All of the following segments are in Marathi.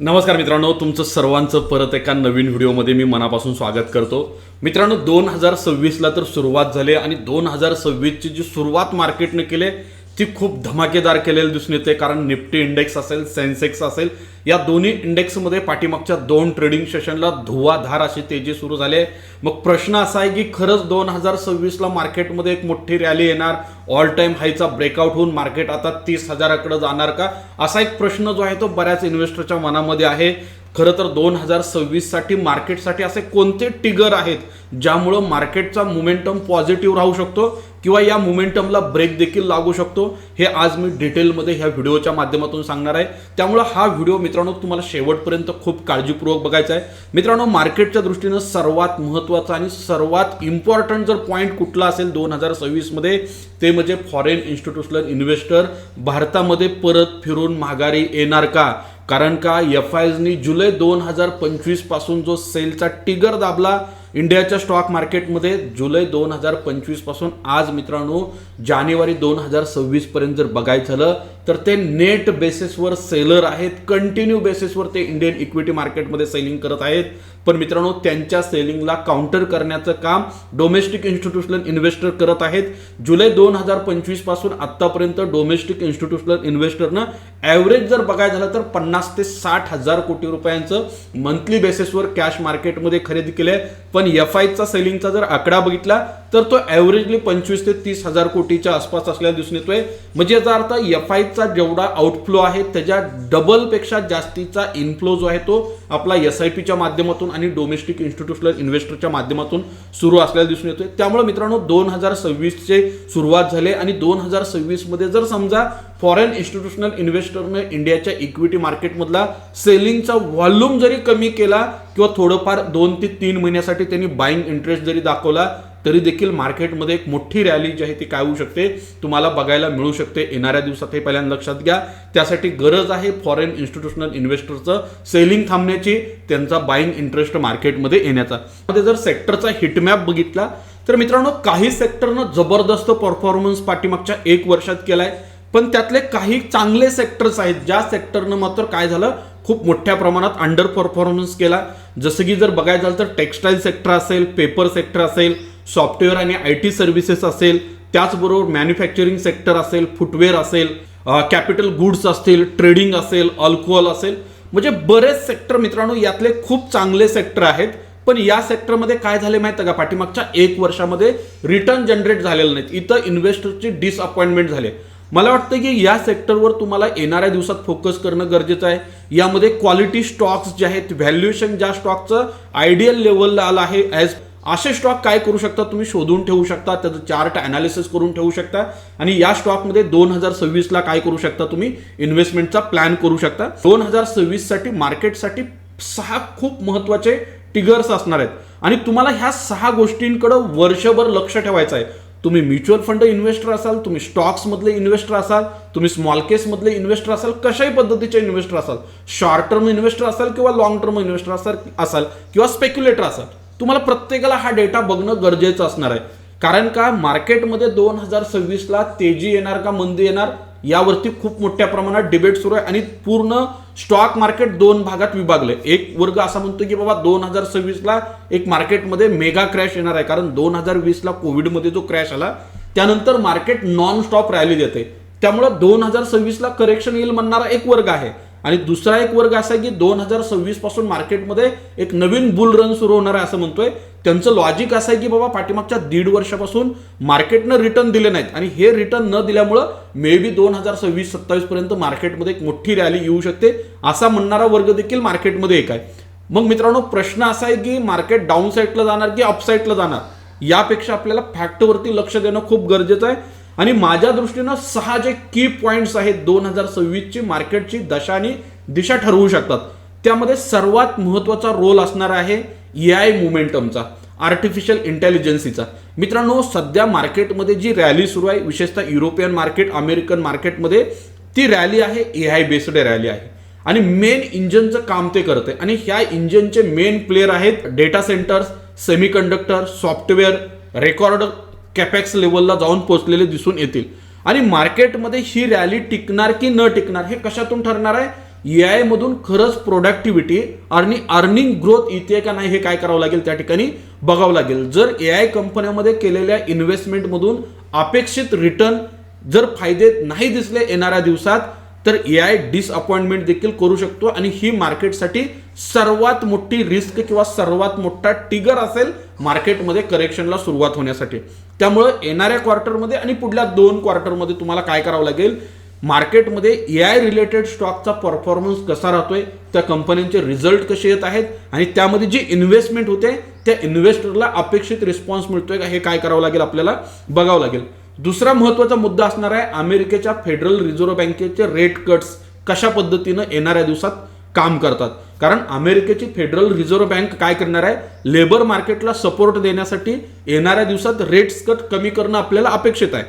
नमस्कार मित्रांनो, तुमचं सर्वांचं परत एका नवीन व्हिडिओमध्ये मी मनापासून स्वागत करतो. मित्रांनो, 2026ला तर सुरुवात झाली आणि 2026ची जी सुरुवात मार्केटने केली ती खूप धमाकेदार केलेली दिसून येते. कारण निफ्टी इंडेक्स असेल, सेन्सेक्स असेल, या दोन्ही इंडेक्समध्ये पाठीमागच्या 2 ट्रेडिंग सेशनला धुवाधार अशी तेजी सुरू झाली आहे. मग प्रश्न असा आहे की खरंच 2026ला मार्केटमध्ये एक मोठी रॅली येणार, ऑल टाइम हायचा ब्रेकआउट होऊन मार्केट आता 30,000कडे जाणार का, असा एक प्रश्न जो आहे तो बऱ्याच इन्व्हेस्टरच्या मनामध्ये आहे. खरं तर 2026साठी मार्केटसाठी असे कोणते ट्रिगर आहेत ज्यामुळं मार्केटचा मोमेंटम पॉझिटिव्ह राहू शकतो किंवा या मोमेंटमला ब्रेक देखील लागू शकतो, हे आज मी डिटेलमध्ये ह्या व्हिडिओच्या माध्यमातून सांगणार आहे. त्यामुळे हा व्हिडिओ मित्रांनो तुम्हाला शेवटपर्यंत खूप काळजीपूर्वक बघायचा आहे. मित्रांनो, मार्केटच्या दृष्टीनं सर्वात महत्त्वाचा आणि सर्वात इम्पॉर्टंट जर पॉईंट कुठला असेल 2026मध्ये ते म्हणजे फॉरेन इन्स्टिट्यूशनल इन्व्हेस्टर भारतामध्ये परत फिरून माघारी येणार का. कारण का एफआयजनी जुलै 2025 पासून जो सेलचा ट्रिगर दाबला इंडियाच्या स्टॉक मार्केटमध्ये, जुलै 2025 पासून आज मित्रांनो जानेवारी 2026 पर्यंत जर बघायचं झालं तर ते नेट बेसिसवर सेलर आहेत. कंटिन्यू बेसिसवर ते इंडियन इक्विटी मार्केटमध्ये सेलिंग करत आहेत. पण मित्रांनो, त्यांच्या सेलिंगला काउंटर करण्याचं काम डोमेस्टिक इन्स्टिट्यूशनल इन्व्हेस्टर करत आहेत. जुलै 2025 पासून आतापर्यंत डोमेस्टिक इन्स्टिट्यूशनल इन्व्हेस्टरनं ॲव्हरेज जर बघायचं झालं तर 50 ते 60 हजार कोटी रुपयांचं मंथली बेसिसवर कॅश मार्केटमध्ये खरेदी केली आहे. पण एफआयचा सेलिंगचा जर आकडा बघितला तर तो ॲव्हरेजली 25 ते 30 हजार कोटीच्या आसपास असल्याला दिसून येतोय. म्हणजे याचा अर्थ एफआयचा जेवढा आउटफ्लो आहे त्याच्या डबलपेक्षा जास्तीचा इनफ्लो जो आहे तो आपला एसआयपीच्या माध्यमातून आणि डोमेस्टिक इन्स्टिट्यूशनल इन्व्हेस्टरच्या माध्यमातून सुरू असल्याला दिसून येतोय. त्यामुळे मित्रांनो 2026चे सुरुवात झाली आणि 2026मध्ये जर समजा फॉरेन इन्स्टिट्यूशनल इन्व्हेस्टरने इंडियाच्या इक्विटी मार्केटमधला सेलिंगचा व्हॉल्यूम जरी कमी केला किंवा थोडंफार 2 ते 3 महिन्यासाठी त्यांनी बाईंग इंटरेस्ट जरी दाखवला तरी देखील मार्केटमध्ये एक मोठी रॅली जी आहे ती काय होऊ शकते तुम्हाला बघायला मिळू शकते येणाऱ्या दिवसात. हे पहिल्यांदा लक्षात घ्या. त्यासाठी गरज आहे फॉरेन इन्स्टिट्यूशनल इन्व्हेस्टरचं सेलिंग थांबण्याची, त्यांचा बाईंग इंटरेस्ट मार्केटमध्ये येण्याचा. मध्ये जर सेक्टरचा हिटमॅप बघितला तर मित्रांनो काही सेक्टरनं जबरदस्त परफॉर्मन्स पाठीमागच्या 1 वर्षात केलाय. पण त्यातले काही चांगले सेक्टर्स आहेत ज्या सेक्टरनं मात्र काय झालं खूप मोठ्या प्रमाणात अंडर परफॉर्मन्स केला. जसं की जर बघायचं झालं तर टेक्स्टाईल सेक्टर असेल, पेपर सेक्टर असेल, सॉफ्टवेअर आणि IT सर्व्हिसेस असेल, त्याचबरोबर मॅन्युफॅक्चरिंग सेक्टर असेल, फुटवेअर असेल, कॅपिटल गुड्स असतील, ट्रेडिंग असेल, अल्कोहोल असेल, म्हणजे बरेच सेक्टर मित्रांनो यातले खूप चांगले सेक्टर आहेत. पण या सेक्टरमध्ये काय झाले माहिती का, पाठीमागच्या 1 वर्षामध्ये रिटर्न जनरेट झालेले नाहीत. इथं इन्व्हेस्टरची डिसअपॉइंटमेंट झाले. मला वाटतं की या सेक्टरवर तुम्हाला येणाऱ्या दिवसात फोकस करणं गरजेचं आहे. यामध्ये क्वालिटी स्टॉक्स जे आहेत, व्हॅल्युएशन ज्या स्टॉकचं आयडियल लेवलला आलं आहे, असे स्टॉक काय करू शकता तुम्ही शोधून ठेवू शकता, त्याचं चार्ट अनालिसिस करून ठेवू शकता आणि या स्टॉकमध्ये 2026ला काय करू शकता तुम्ही इन्व्हेस्टमेंटचा प्लॅन करू शकता. 2026साठी मार्केटसाठी 6 खूप महत्त्वाचे ट्रिगर्स असणार आहेत आणि तुम्हाला ह्या 6 गोष्टींकडे वर्षभर लक्ष ठेवायचं आहे. तुम्ही म्युच्युअल फंड इन्व्हेस्टर असाल, तुम्ही स्टॉक्समधले इन्व्हेस्टर असाल, तुम्ही स्मॉल केसमधले इन्व्हेस्टर असाल, कशाही पद्धतीचे इन्व्हेस्टर असाल, शॉर्ट टर्म इन्व्हेस्टर असाल किंवा लॉंग टर्म इन्व्हेस्टर असाल किंवा स्पेक्युलेटर असाल, तुम्हाला प्रत्येकाला हा डेटा बघणं गरजेचं असणार आहे. कारण का मार्केटमध्ये 2026ला तेजी येणार का मंदी येणार यावरती खूप मोठ्या प्रमाणात डिबेट सुरू आहे आणि पूर्ण स्टॉक मार्केट 2 भागात विभागले. एक वर्ग असा म्हणतो की बाबा 2026ला एक मार्केटमध्ये मेगा क्रॅश येणार आहे, कारण 2020ला कोविडमध्ये जो क्रॅश आला त्यानंतर मार्केट नॉन स्टॉप रॅली देते. त्यामुळे 2026ला करेक्शन येईल म्हणणारा एक वर्ग आहे आणि दुसरा एक वर्ग असा आहे की 2026 पासून मार्केटमध्ये एक नवीन बुल रन सुरू होणार आहे असं म्हणतोय. त्यांचं लॉजिक असं आहे की बाबा पाठीमागच्या 1.5 वर्षापासून मार्केटनं रिटर्न दिले नाहीत आणि हे रिटर्न न दिल्यामुळं मे बी 2026-27 पर्यंत मार्केटमध्ये एक मोठी रॅली येऊ शकते असा म्हणणारा वर्ग देखील मार्केटमध्ये एक आहे. मग मित्रांनो प्रश्न असा आहे की मार्केट डाऊन साईडला जाणार की अप साईडला जाणार, यापेक्षा आपल्याला फॅक्टवरती लक्ष देणं खूप गरजेचं आहे. आणि माझ्या दृष्टीनं 6 जे की पॉइंट्स आहेत 2026ची मार्केटची दशा आणि दिशा ठरवू शकतात. त्यामध्ये सर्वात महत्त्वाचा रोल असणार आहे AI मोमेंटमचा, आर्टिफिशियल इंटेलिजन्सीचा. मित्रांनो सध्या मार्केटमध्ये जी रॅली सुरू आहे विशेषतः युरोपियन मार्केट, अमेरिकन मार्केटमध्ये ती रॅली आहे AI बेस्ड रॅली आहे आणि मेन इंजनचं काम ते करते आणि ह्या इंजनचे मेन प्लेयर आहेत data centres, semiconductor, software, record capex लेवलला जाऊन पोहोचलेले दिसून येतील. आणि मार्केटमध्ये ही रॅली टिकणार की न टिकणार हे कशातून ठरणार आहे AI मधून खरंच प्रोडक्टिव्हिटी आणि अर्निंग ग्रोथ येते का नाही हे काय करावं लागेल, त्या ठिकाणी बघावं लागेल. जर AI कंपन्यांमध्ये केलेल्या इन्व्हेस्टमेंटमधून अपेक्षित रिटर्न जर फायदे नाही दिसले येणाऱ्या दिवसात, तर AI डिसअपॉइंटमेंट देखील करू शकतो आणि ही मार्केटसाठी सर्वात मोठी रिस्क किंवा सर्वात मोठा ट्रिगर असेल मार्केटमध्ये करेक्शनला सुरुवात होण्यासाठी. त्यामुळे येणाऱ्या क्वार्टरमध्ये आणि पुढल्या 2 क्वार्टरमध्ये तुम्हाला काय करावं लागेल, मार्केटमध्ये AI रिलेटेड स्टॉकचा परफॉर्मन्स कसा राहतोय, त्या कंपन्यांचे रिझल्ट कसे येत आहेत आणि त्यामध्ये जी इन्व्हेस्टमेंट होते त्या इन्व्हेस्टरला अपेक्षित रिस्पॉन्स मिळतोय का हे काय करावं लागेल, आपल्याला बघावं लागेल. दुसरा महत्त्वाचा मुद्दा असणार आहे अमेरिकेच्या फेडरल रिझर्व्ह बँकेचे रेट कट्स कशा पद्धतीनं येणाऱ्या दिवसात काम करतात. कारण अमेरिकेची फेडरल रिझर्व्ह बँक काय करणार आहे, लेबर मार्केटला सपोर्ट देण्यासाठी येणाऱ्या दिवसात रेट्स कट कमी करणं आपल्याला अपेक्षित आहे.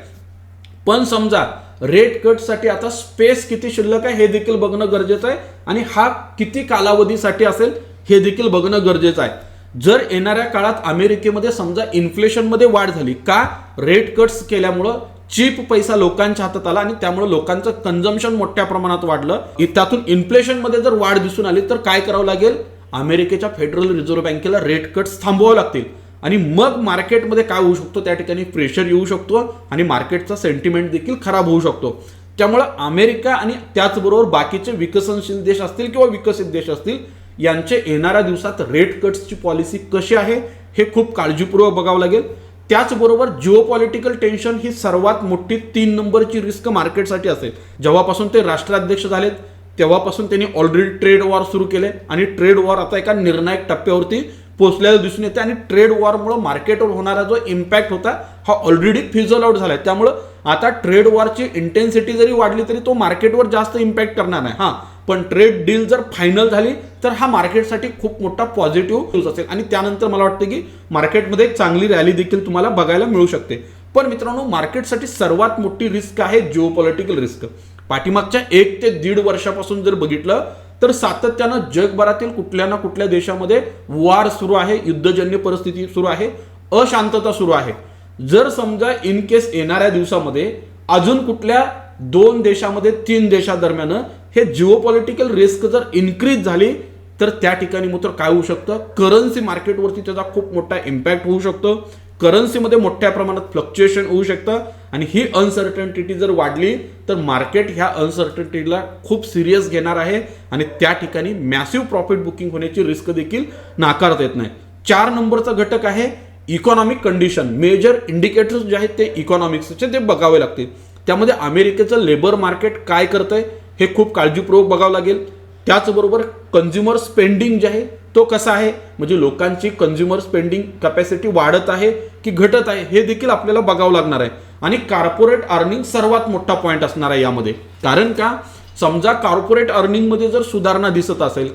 पण समजा रेट कटसाठी आता स्पेस किती शिल्लक आहे हे देखील बघणं गरजेचं आहे आणि हा किती कालावधीसाठी असेल हे देखील बघणं गरजेचं आहे. जर येणाऱ्या काळात अमेरिकेमध्ये समजा इन्फ्लेशनमध्ये वाढ झाली का, रेट कट्स केल्यामुळं चीप पैसा लोकांच्या हातात आला आणि त्यामुळे लोकांचं कंझम्पशन मोठ्या प्रमाणात वाढलं, त्यातून इन्फ्लेशनमध्ये जर वाढ दिसून आली तर काय करावं लागेल, अमेरिकेच्या फेडरल रिझर्व्ह बँकेला रेट कट्स थांबवावे लागतील आणि मग मार्केटमध्ये काय होऊ शकतो, त्या ठिकाणी प्रेशर येऊ शकतो आणि मार्केटचा सेंटिमेंट देखील खराब होऊ शकतो. त्यामुळे अमेरिका आणि त्याचबरोबर बाकीचे विकसनशील देश असतील किंवा विकसित देश असतील यांचे येणाऱ्या दिवसात रेट कट्सची पॉलिसी कशी आहे हे खूप काळजीपूर्वक बघावं लागेल. त्याचबरोबर जिओपॉलिटिकल टेन्शन ही सर्वात मोठी 3 नंबरची रिस्क मार्केटसाठी असेल. जेव्हापासून ते राष्ट्राध्यक्ष झालेत तेव्हापासून त्यांनी ऑलरेडी ट्रेड वॉर सुरू केले आणि ट्रेड वॉर आता एका निर्णायक टप्प्यावरती पोहोचलेलं दिसून येते आणि ट्रेड वॉरमुळे मार्केटवर होणारा जो इम्पॅक्ट होता हा ऑलरेडी फिजल आउट झालाय. त्यामुळं आता ट्रेड वॉरची इंटेन्सिटी जरी वाढली तरी तो मार्केटवर जास्त इम्पॅक्ट करणार नाही. हा, पण ट्रेड डील जर फायनल झाली तर हा मार्केटसाठी खूप मोठा पॉझिटिव्ह न्यूज असेल आणि त्यानंतर मला वाटतं की मार्केटमध्ये एक चांगली रॅली देखील तुम्हाला बघायला मिळू शकते. पण मित्रांनो, मार्केटसाठी सर्वात मोठी रिस्क आहे जिओपॉलिटिकल रिस्क. पाठीमागच्या 1 ते 1.5 वर्षापासून जर बघितलं तर सातत्यानं जगभरातील कुठल्या ना कुठल्या देशामध्ये वार सुरू आहे, युद्धजन्य परिस्थिती सुरू आहे, अशांतता सुरू आहे. जर समजा इन केस येणाऱ्या दिवसामध्ये अजून कुठल्या 2 देशामध्ये 3 देशादरम्यान हे जिओपॉलिटिकल रिस्क जर इन्क्रीज झाली तर त्या ठिकाणी मात्र काय होऊ शकतं, करन्सी मार्केटवरती त्याचा खूप मोठा इम्पॅक्ट होऊ शकतो. करन्सीमध्ये मोठ्या प्रमाणात फ्लक्च्युएशन होऊ शकतं आणि ही अनसर्टनिटी जर वाढली तर मार्केट ह्या अनसर्टनिटीला खूप सिरियस घेणार आहे आणि त्या ठिकाणी मॅसिव्ह प्रॉफिट बुकिंग होण्याची रिस्क देखील नाकारता येत नाही. 4 नंबरचा घटक आहे इकॉनॉमिक कंडिशन. मेजर इंडिकेटर्स जे आहेत ते इकॉनॉमिक्सचे ते बघावे लागतील. त्यामध्ये अमेरिकेचं लेबर मार्केट काय करतंय हे खूप काळजीपूर्वक बघावं लागेल. त्याचबरोबर कंझ्युमर स्पेंडिंग जे आहे तो कसा आहे, म्हणजे लोकांची कंझ्युमर स्पेंडिंग कॅपॅसिटी वाढत आहे की घटत आहे हे देखील आपल्याला बघावं लागणार आहे. आणि कॉर्पोरेट अर्निंग सर्वात मोठा पॉईंट असणार आहे यामध्ये. कारण का, समजा कॉर्पोरेट अर्निंगमध्ये जर सुधारणा दिसत असेल,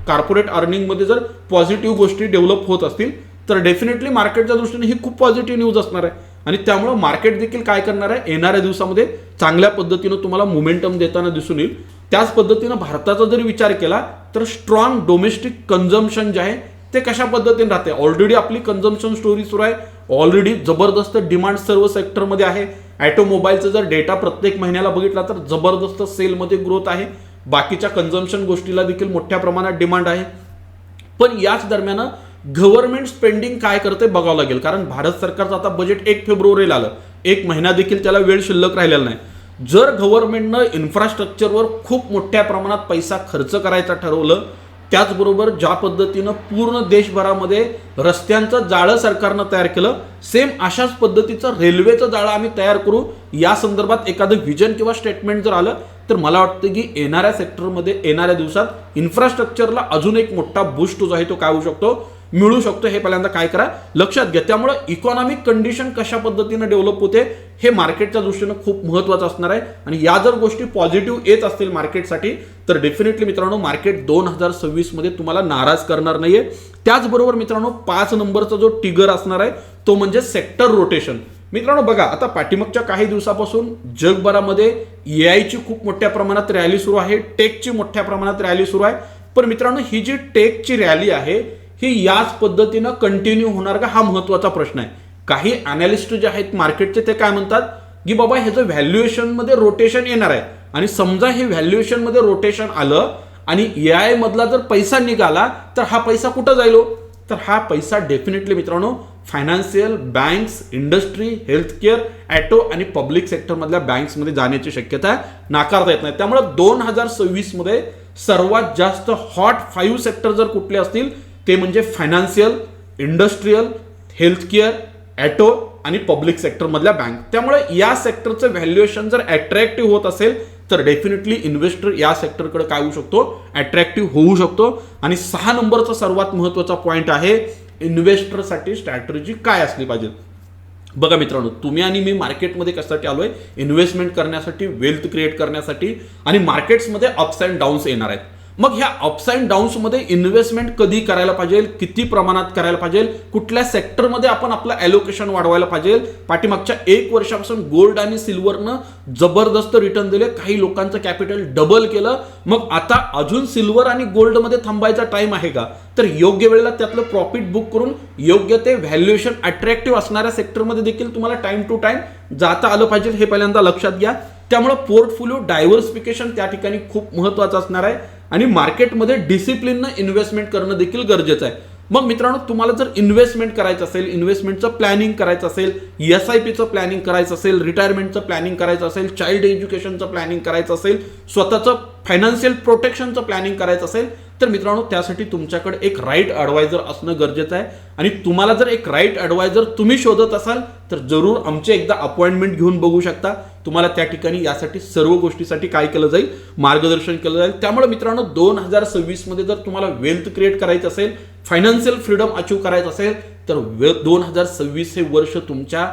कॉर्पोरेट अर्निंगमध्ये जर पॉझिटिव्ह गोष्टी डेव्हलप होत असतील तर डेफिनेटली मार्केटच्या दृष्टीने ही खूप पॉझिटिव्ह न्यूज असणार आहे आणि त्यामुळे मार्केट देखील काय करणार आहे, येणाऱ्या दिवसामध्ये चांगल्या पद्धतीनं तुम्हाला मोमेंटम देताना दिसून येईल. त्याच पद्धतीनं भारताचा जरी विचार केला तर स्ट्रॉंग डोमेस्टिक कन्झम्पशन जे आहे ते कशा पद्धतीने राहते. ऑलरेडी आपली कन्झम्पशन स्टोरी सुरू आहे, ऑलरेडी जबरदस्त डिमांड सर्व सेक्टरमध्ये आहे. ऑटोमोबाईलचा जर डेटा प्रत्येक महिन्याला बघितला तर जबरदस्त सेलमध्ये ग्रोथ आहे. बाकीच्या कन्झम्पशन गोष्टीला देखील मोठ्या प्रमाणात डिमांड आहे. पण याच दरम्यान गव्हर्नमेंट स्पेंडिंग काय करते बघावं लागेल. कारण भारत सरकारचं आता बजेट 1 फेब्रुवारीला आलं, 1 महिना देखील त्याला वेळ शिल्लक राहिलेला नाही. जर गव्हर्नमेंटनं इन्फ्रास्ट्रक्चरवर खूप मोठ्या प्रमाणात पैसा खर्च करायचं ठरवलं, त्याचबरोबर ज्या पद्धतीनं पूर्ण देशभरामध्ये रस्त्यांचं जाळं सरकारनं तयार केलं, सेम अशाच पद्धतीचं रेल्वेचं जाळं आम्ही तयार करू, या संदर्भात एखादं व्हिजन किंवा स्टेटमेंट जर आलं तर मला वाटतं की येणाऱ्या सेक्टरमध्ये येणाऱ्या दिवसात इन्फ्रास्ट्रक्चरला अजून एक मोठा बूस्ट जो आहे तो काय होऊ शकतो, मिळू शकतो. हे पहिल्यांदा काय करा, लक्षात घ्या. त्यामुळे इकॉनॉमिक कंडिशन कशा पद्धतीने डेव्हलप होते हे मार्केटच्या दृष्टीनं खूप महत्त्वाचं असणार आहे आणि या जर गोष्टी पॉझिटिव्ह येत असतील मार्केटसाठी तर डेफिनेटली मित्रांनो मार्केट 2026 मध्ये तुम्हाला नाराज करणार नाहीये. त्याचबरोबर मित्रांनो 5 नंबरचा जो ट्रिगर असणार आहे तो म्हणजे सेक्टर रोटेशन. मित्रांनो बघा, आता पाठीमागच्या काही दिवसापासून जगभरामध्ये एआयची खूप मोठ्या प्रमाणात रॅली सुरू आहे, टेकची मोठ्या प्रमाणात रॅली सुरू आहे. पण मित्रांनो ही जी टेकची रॅली आहे ही याच पद्धतीनं कंटिन्यू होणार का, हा महत्त्वाचा प्रश्न आहे. काही अनालिस्ट जे आहेत मार्केटचे ते काय म्हणतात की बाबा ह्याचं व्हॅल्युएशन मध्ये रोटेशन येणार आहे, आणि समजा हे व्हॅल्युएशन मध्ये रोटेशन आलं आणि एआय मधला जर पैसा निघाला तर हा पैसा कुठं जाईल हो? तर हा पैसा डेफिनेटली मित्रांनो financial, banks, industry, healthcare, auto आणि पब्लिक सेक्टर मधल्या बँक्समध्ये जाण्याची शक्यता नाकारता येत नाही. त्यामुळे 2026 मध्ये सर्वात जास्त हॉट 5 सेक्टर जर कुठले असतील ते म्हणजे फायनान्शियल, इंडस्ट्रीयल, हेल्थकेअर, ॲटो आणि पब्लिक सेक्टर मधल्या बँक. त्यामुळे या सेक्टरचं व्हॅल्युएशन जर अट्रॅक्टिव्ह होत असेल तर डेफिनेटली इन्व्हेस्टर या सेक्टरकडे काय होऊ शकतो? अट्रॅक्टिव्ह होऊ शकतो. आणि 6 नंबरचा सर्वात महत्त्वाचा पॉईंट आहे इन्व्हेस्टरसाठी स्ट्रॅटेजी काय असली पाहिजे. बघा मित्रांनो, तुम्ही आणि मी मार्केटमध्ये कशासाठी आलोय? इन्व्हेस्टमेंट करण्यासाठी, वेल्थ क्रिएट करण्यासाठी. आणि मार्केट्समध्ये अप्स अँड डाऊन्स येणार आहेत. मग ह्या अप्स अँड डाऊन्स मध्ये इन्व्हेस्टमेंट कधी करायला पाहिजे, किती प्रमाणात करायला पाहिजे, कुठल्या सेक्टरमध्ये आपण आपलं ॲलोकेशन वाढवायला पाहिजे. पाठीमागच्या 1 वर्षापासून गोल्ड आणि सिल्वरनं जबरदस्त रिटर्न दिले, काही लोकांचं कॅपिटल डबल केलं. मग आता अजून सिल्वर आणि गोल्डमध्ये थांबायचा टाइम आहे का? तर योग्य वेळेला त्यातलं प्रॉफिट बुक करून योग्य ते व्हॅल्युएशन अट्रॅक्टिव्ह असणाऱ्या सेक्टरमध्ये देखील तुम्हाला टाइम टू टाइम जाता आलं पाहिजे, हे पहिल्यांदा लक्षात घ्या. त्यामुळे पोर्टफोलिओ डायव्हर्सिफिकेशन त्या ठिकाणी खूप महत्त्वाचं असणार आहे आणि मार्केटमध्ये डिसिप्लिननं इन्व्हेस्टमेंट करणं देखील गरजेचं आहे. मग मित्रांनो, तुम्हाला जर इन्व्हेस्टमेंट करायचं असेल, इन्व्हेस्टमेंटचं प्लॅनिंग करायचं असेल, SIPचं प्लॅनिंग करायचं असेल, रिटायरमेंटचं प्लॅनिंग करायचं असेल, चाइल्ड एज्युकेशनचं प्लॅनिंग करायचं असेल, स्वतःचं फायनान्शियल प्रोटेक्शनचं प्लॅनिंग करायचं असेल तर मित्रांनो त्यासाठी तुमच्याकडे एक राईट ॲडवायझर असणं गरजेचं आहे. आणि तुम्हाला जर एक राईट ॲडवायझर तुम्ही शोधत असाल तर जरूर आमची एकदा अपॉइंटमेंट घेऊन बघू शकता. तुम्हाला त्या ठिकाणी यासाठी सर्व गोष्टीसाठी काय केलं जाईल? मार्गदर्शन केलं जाईल. त्यामुळे मित्रांनो 2026 मध्ये जर तुम्हाला वेल्थ क्रिएट करायचं असेल, फायनान्शियल फ्रीडम अचीव करायचं असेल तर 2026 हे वर्ष तुमच्या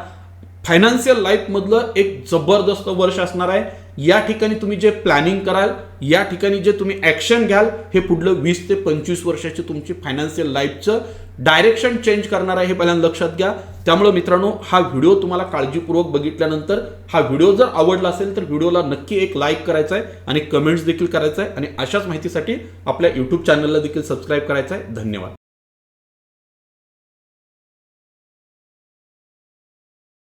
फायनान्शियल लाईफमधलं एक जबरदस्त वर्ष असणार आहे. या ठिकाणी तुम्ही जे प्लॅनिंग कराल, या ठिकाणी जे तुम्ही ॲक्शन घ्याल, हे पुढलं 20 ते 25 वर्षाची तुमची फायनान्शियल लाईफचं डायरेक्शन चेंज करणार आहे, हे पहिल्यांदा लक्षात घ्या. त्यामुळे मित्रांनो हा व्हिडिओ तुम्हाला काळजीपूर्वक बघितल्यानंतर हा व्हिडिओ जर आवडला असेल तर व्हिडिओला नक्की एक लाईक करायचा आहे आणि कमेंट्स देखील करायचं आहे. आणि अशाच माहितीसाठी आपल्या YouTube चॅनलला देखील सबस्क्राईब करायचं आहे. धन्यवाद.